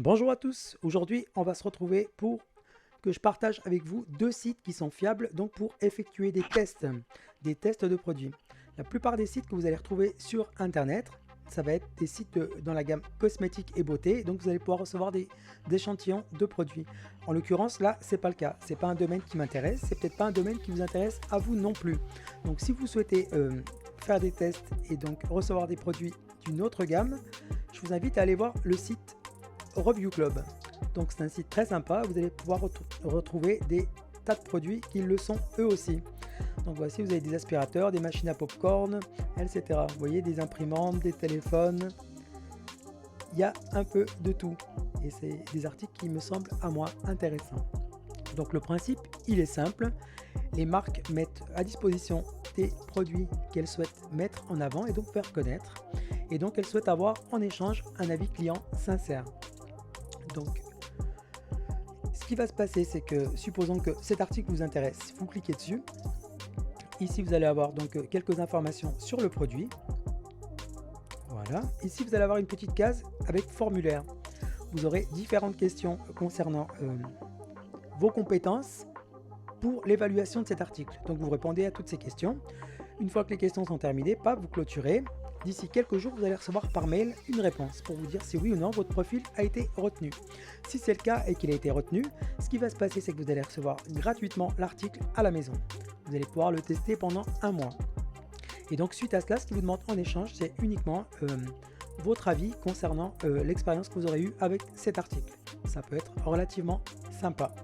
Bonjour à tous, aujourd'hui on va se retrouver pour que je partage avec vous deux sites qui sont fiables donc pour effectuer des tests de produits. La plupart des sites que vous allez retrouver sur internet, ça va être des sites dans la gamme cosmétique et beauté, donc vous allez pouvoir recevoir des échantillons de produits. En l'occurrence là c'est pas le cas, c'est pas un domaine qui m'intéresse, c'est peut-être pas un domaine qui vous intéresse à vous non plus. Donc si vous souhaitez faire des tests et donc recevoir des produits d'une autre gamme, je vous invite à aller voir le site Review Club. Donc c'est un site très sympa, vous allez pouvoir retrouver des tas de produits qui le sont eux aussi. Donc voici, vous avez des aspirateurs, des machines à popcorn, etc. Vous voyez, des imprimantes, des téléphones, il y a un peu de tout. Et c'est des articles qui me semblent à moi intéressants. Donc le principe, il est simple. Les marques mettent à disposition des produits qu'elles souhaitent mettre en avant et donc faire connaître. Et donc elles souhaitent avoir en échange un avis client sincère. Donc, ce qui va se passer, c'est que, supposons que cet article vous intéresse, vous cliquez dessus. Ici, vous allez avoir donc quelques informations sur le produit. Voilà. Ici, vous allez avoir une petite case avec formulaire. Vous aurez différentes questions concernant vos compétences pour l'évaluation de cet article. Donc, vous répondez à toutes ces questions. Une fois que les questions sont terminées, vous clôturez. D'ici quelques jours, vous allez recevoir par mail une réponse pour vous dire si oui ou non votre profil a été retenu. Si c'est le cas et qu'il a été retenu, ce qui va se passer, c'est que vous allez recevoir gratuitement l'article à la maison. Vous allez pouvoir le tester pendant un mois. Et donc suite à cela, ce qu'il vous demande en échange, c'est uniquement votre avis concernant l'expérience que vous aurez eue avec cet article. Ça peut être relativement sympa.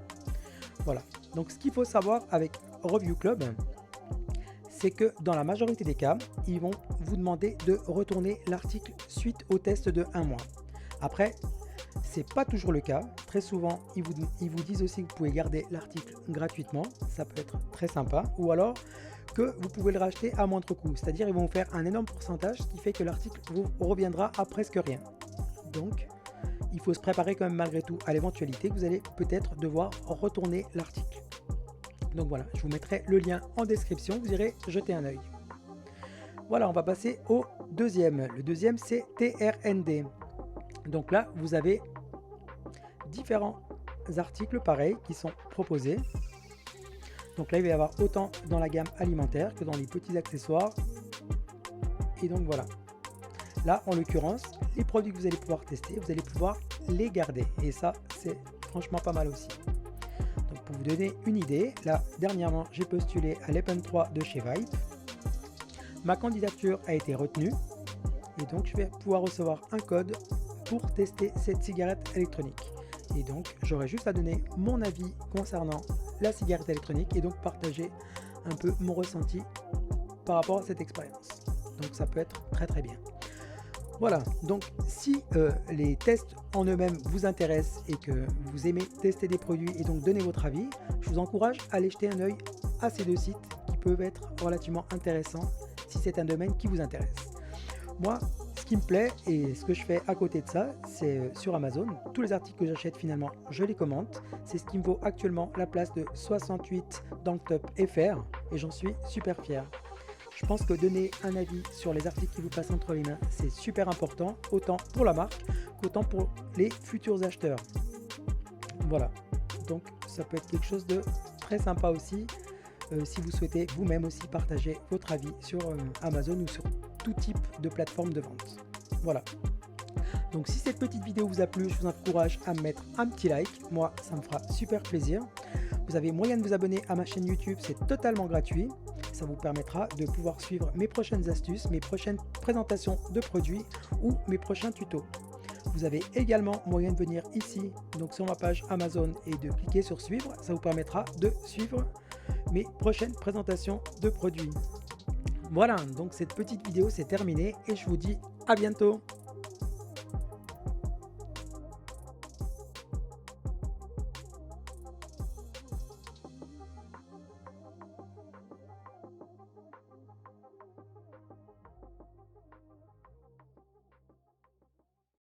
Voilà. Donc ce qu'il faut savoir avec Review Club, c'est que dans la majorité des cas, ils vont vous demander de retourner l'article suite au test de un mois. Après, c'est pas toujours le cas. Très souvent, ils vous disent aussi que vous pouvez garder l'article gratuitement. Ça peut être très sympa. Ou alors que vous pouvez le racheter à moindre coût. C'est-à-dire ils vont vous faire un énorme pourcentage, ce qui fait que l'article vous reviendra à presque rien. Donc, il faut se préparer quand même malgré tout à l'éventualité que vous allez peut-être devoir retourner l'article. Donc voilà, je vous mettrai le lien en description, vous irez jeter un œil. Voilà, on va passer au deuxième. Le deuxième, c'est TRND. Donc là, vous avez différents articles pareils qui sont proposés. Donc là, il va y avoir autant dans la gamme alimentaire que dans les petits accessoires. Et donc voilà. Là, en l'occurrence, les produits que vous allez pouvoir tester, vous allez pouvoir les garder. Et ça, c'est franchement pas mal aussi. Pour vous donner une idée, là dernièrement j'ai postulé à l'Epen 3 de chez Vibe. Ma candidature a été retenue et donc je vais pouvoir recevoir un code pour tester cette cigarette électronique. Et donc j'aurai juste à donner mon avis concernant la cigarette électronique et donc partager un peu mon ressenti par rapport à cette expérience. Donc ça peut être très bien. Voilà, donc si les tests en eux-mêmes vous intéressent et que vous aimez tester des produits et donc donner votre avis, je vous encourage à aller jeter un œil à ces deux sites qui peuvent être relativement intéressants si c'est un domaine qui vous intéresse. Moi, ce qui me plaît et ce que je fais à côté de ça, c'est sur Amazon. Tous les articles que j'achète finalement, je les commente. C'est ce qui me vaut actuellement la place de 68 dans le top FR et j'en suis super fier. Je pense que donner un avis sur les articles qui vous passent entre les mains, c'est super important, autant pour la marque qu'autant pour les futurs acheteurs. Voilà, donc ça peut être quelque chose de très sympa aussi, si vous souhaitez vous-même aussi partager votre avis sur Amazon ou sur tout type de plateforme de vente. Voilà. Donc si cette petite vidéo vous a plu, je vous encourage à me mettre un petit like, moi ça me fera super plaisir. Vous avez moyen de vous abonner à ma chaîne YouTube, c'est totalement gratuit. Ça vous permettra de pouvoir suivre mes prochaines astuces, mes prochaines présentations de produits ou mes prochains tutos. Vous avez également moyen de venir ici, donc sur ma page Amazon et de cliquer sur suivre. Ça vous permettra de suivre mes prochaines présentations de produits. Voilà, donc cette petite vidéo c'est terminé et je vous dis à bientôt.